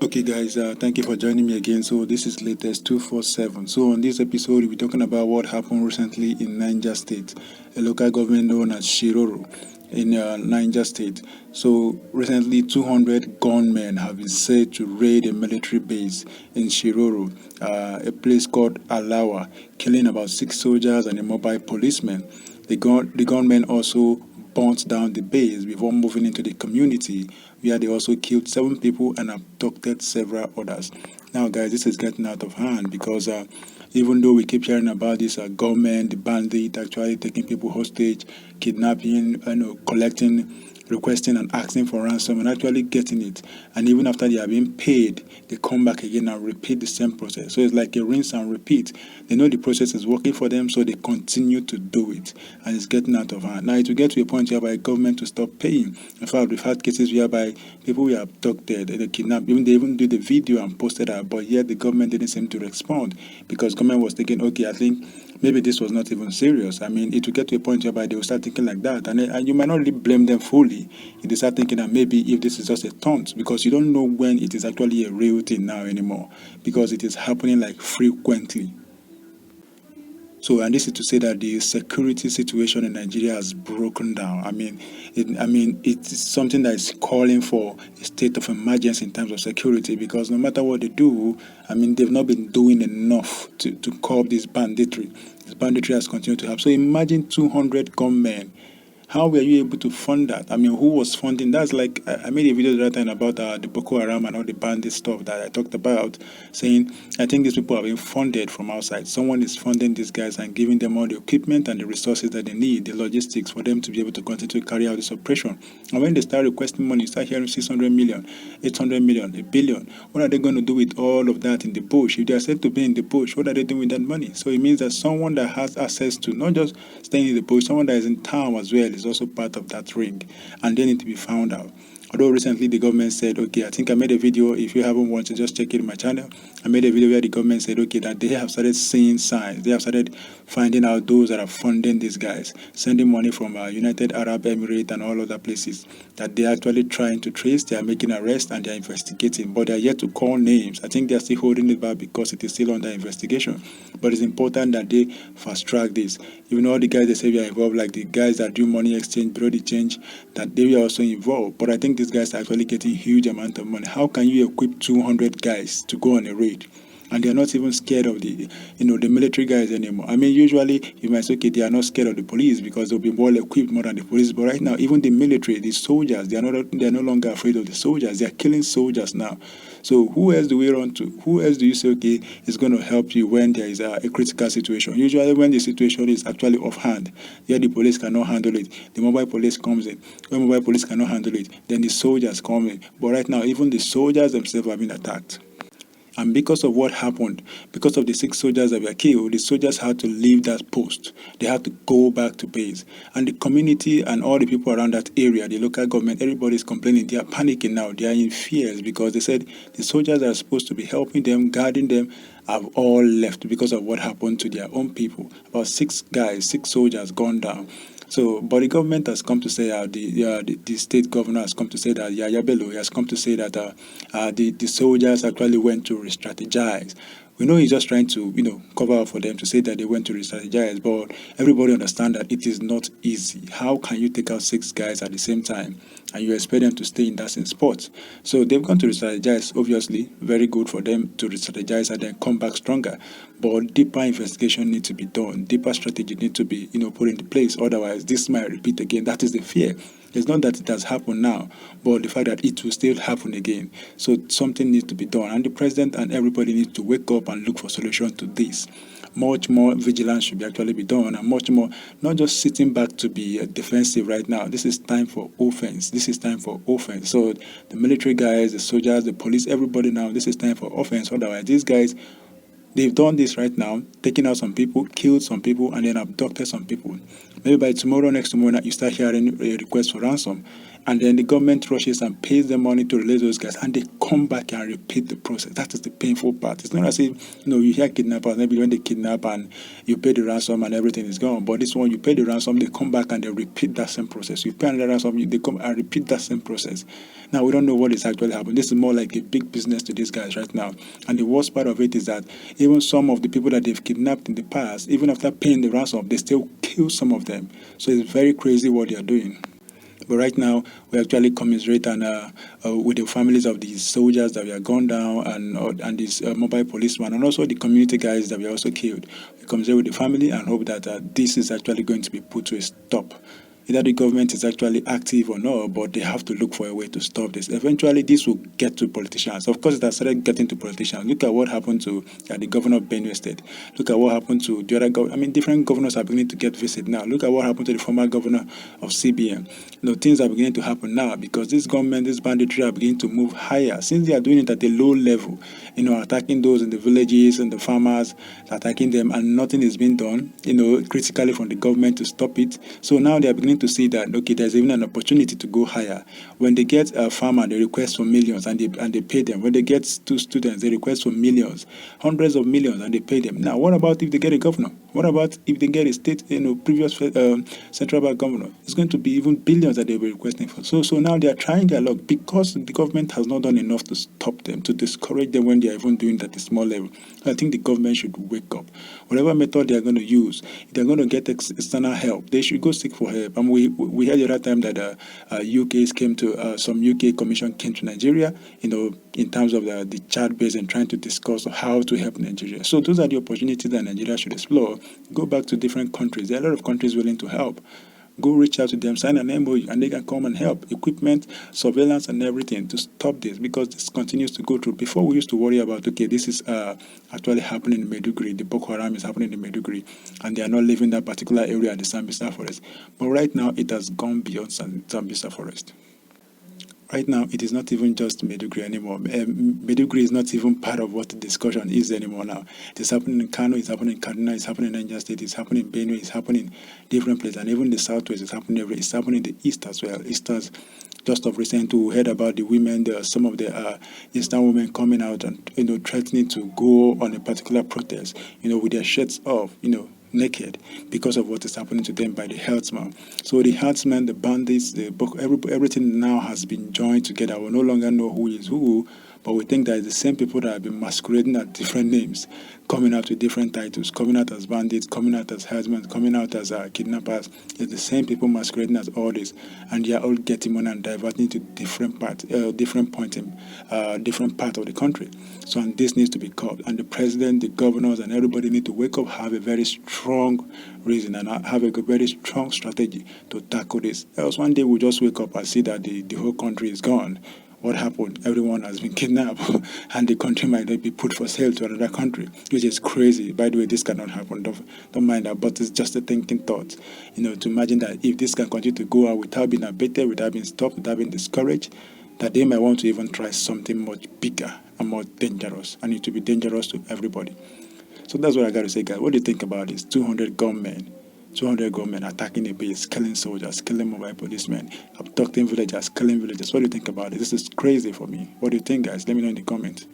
Okay, guys, thank you for joining me again. So, this is latest 247. So, on this episode, we'll be talking about what happened recently in Niger State, a local government known as Shiroro in Niger State. So, recently, 200 gunmen have been said to raid a military base in Shiroro, a place called Alawa, killing about 6 soldiers and a mobile policeman. The gunmen also burnt down the base before moving into the community, where they also killed 7 people and abducted several others. Now, guys, this is getting out of hand because even though we keep hearing about this government, the bandit actually taking people hostage, kidnapping, collecting, requesting and asking for ransom and actually getting it. And even after they are being paid, they come back again and repeat the same process. So it's like a rinse and repeat. They know the process is working for them, so they continue to do it. And it's getting out of hand. Now it will get to a point whereby government will stop paying. In fact, we've had cases whereby people were abducted, they kidnapped, they even do the video and posted that, but yet the government didn't seem to respond because government was thinking, okay, I think maybe this was not even serious. I mean, it will get to a point whereby they will start thinking like that. And you might not really blame them fully if they start thinking that maybe if this is just a taunt, because you don't know when it is actually a real thing now anymore, because it is happening like frequently. So, and this is to say that the security situation in Nigeria has broken down. It is something that is calling for a state of emergency in terms of security because no matter what they do, they've not been doing enough to curb this banditry. This banditry has continued to happen. So imagine 200 gunmen. How were you able to fund that? Who was funding? That's like, I made a video the other time about the Boko Haram and all the bandit stuff that I talked about, saying, I think these people are being funded from outside. Someone is funding these guys and giving them all the equipment and the resources that they need, the logistics for them to be able to continue to carry out this operation. And when they start requesting money, you start hearing 600 million, 800 million, a billion. What are they going to do with all of that in the bush? If they are said to be in the bush, what are they doing with that money? So it means that someone that has access to not just staying in the bush, someone that is in town as well is also part of that ring, and they need to be found out. Although recently the government said, okay, I think I made a video, if you haven't watched it, just check it in my channel. I made a video where the government said, okay, that they have started seeing signs. They have started finding out those that are funding these guys, sending money from United Arab Emirates and all other places, that they're actually trying to trace, they are making arrests and they're investigating, but they're yet to call names. I think they're still holding it back because it is still under investigation. But it's important that they fast track this. Even all the guys they say we are involved, like the guys that do money exchange, Brody change, that they were also involved. But I think these guys are actually getting huge amount of money. How can you equip 200 guys to go on a raid? And they are not even scared of the military guys anymore. Usually you might say, okay, they are not scared of the police because they'll be well equipped more than the police. But right now, even the military, the soldiers, they are no longer afraid of the soldiers. They are killing soldiers now. So who else do we run to? Who else do you say, okay, is going to help you when there is a critical situation? Usually when the situation is actually offhand, here the police cannot handle it. The mobile police comes in. When mobile police cannot handle it, then the soldiers come in. But right now, even the soldiers themselves have been attacked. And because of what happened, because of the 6 soldiers that were killed, the soldiers had to leave that post. They had to go back to base. And the community and all the people around that area, the local government, everybody is complaining. They are panicking now. They are in fears because they said the soldiers that are supposed to be helping them, guarding them, have all left because of what happened to their own people. About 6 soldiers gone down. So, but the government has come to say, the state governor has come to say that, Yaya Bello has come to say that the soldiers actually went to re-strategize. We know he's just trying to, cover up for them to say that they went to re-strategize, but everybody understands that it is not easy. How can you take out 6 guys at the same time and you expect them to stay in that same spot? So they've gone to re-strategize, obviously, very good for them to re-strategize and then come back stronger. But deeper investigation needs to be done. Deeper strategy needs to be, put into place. Otherwise, this might repeat again. That is the fear. It's not that it has happened now, but the fact that it will still happen again. So something needs to be done. And the president and everybody needs to wake up and look for solution to this. Much more vigilance should actually be done, and much more, not just sitting back to be defensive right now. This is time for offense. This is time for offense. So the military guys, the soldiers, the police, everybody now, this is time for offense. Otherwise, these guys, they've done this right now, taken out some people, killed some people, and then abducted some people. Maybe by tomorrow, next tomorrow, you start hearing a request for ransom. And then the government rushes and pays the money to release those guys, and they come back and repeat the process. That is the painful part. It's not as if, you hear kidnappers, maybe when they kidnap and you pay the ransom and everything is gone. But this one, you pay the ransom, they come back and they repeat that same process. You pay another ransom, they come and repeat that same process. Now, we don't know what is actually happening. This is more like a big business to these guys right now. And the worst part of it is that even some of the people that they've kidnapped in the past, even after paying the ransom, they still kill some of them. So it's very crazy what they are doing. But right now, we actually commiserate and with the families of these soldiers that were gone down and these mobile policemen, and also the community guys that were also killed. We commiserate with the family and hope that this is actually going to be put to a stop. Either the government is actually active or not, but they have to look for a way to stop this. Eventually, this will get to politicians. Of course, it has started getting to politicians. Look at what happened to the governor of Benue State. Look at what happened to the other governors. Different governors are beginning to get visit now. Look at what happened to the former governor of CBN. Things are beginning to happen now because this government, this banditry are beginning to move higher. Since they are doing it at a low level, attacking those in the villages and the farmers, attacking them, and nothing is being done, critically from the government to stop it. So now they are beginning to see that, okay, there's even an opportunity to go higher. When they get a farmer, they request for millions and they pay them. When they get two students, they request for millions, hundreds of millions, and they pay them. Now, what about if they get a governor? What about if they get a state, previous central bank governor? It's going to be even billions that they'll be requesting for. So now they are trying their luck because the government has not done enough to stop them, to discourage them when they are even doing that at a small level. I think the government should wake up. Whatever method they are going to use, if they're going to get external help, they should go seek for help. And we heard the other time that UK's came to some UK commission came to Nigeria, in terms of the Chad Basin, trying to discuss how to help Nigeria. So those are the opportunities that Nigeria should explore. Go back to different countries. There are a lot of countries willing to help. Go reach out to them, sign an MOU, and they can come and help. Equipment, surveillance, and everything to stop this, because this continues to go through. Before, we used to worry about, okay, this is actually happening in Maiduguri. The Boko Haram is happening in Maiduguri, and they are not leaving that particular area at the Sambisa forest. But right now, it has gone beyond Sambisa forest. Right now, it is not even just Maiduguri anymore. Maiduguri is not even part of what the discussion is anymore now. It is happening in Kano, it's happening in Kaduna, it's happening in Niger State, it's happening in Benue, it's happening in different places, and even the southwest is happening everywhere. It's happening in the east as well. Just of recent, we heard about the women, some of the Eastern women coming out and threatening to go on a particular protest, with their shirts off, naked, because of what is happening to them by the herdsmen. So the herdsmen, the bandits, everything now has been joined together. We no longer know who is who, but we think that it's the same people that have been masquerading at different names, coming out with different titles, coming out as bandits, coming out as herdsmen, coming out as kidnappers. It's the same people masquerading as all this, and they are all getting money and diverting to different part of the country. So, and this needs to be curbed. And the president, the governors, and everybody need to wake up, have a very strong reason, and have a very strong strategy to tackle this. Else one day we'll just wake up and see that the whole country is gone. What happened? Everyone has been kidnapped, and the country might be put for sale to another country, which is crazy. By the way, this cannot happen. Don't mind that, but it's just a thinking thought. To imagine that if this can continue to go on without being abated, without being stopped, without being discouraged, that they might want to even try something much bigger and more dangerous, and it will be dangerous to everybody. So that's what I got to say, guys. What do you think about this? 200 gunmen attacking a base, killing soldiers, killing mobile policemen, abducting villagers, killing villagers. What do you think about it? This is crazy for me. What do you think, guys? Let me know in the comments.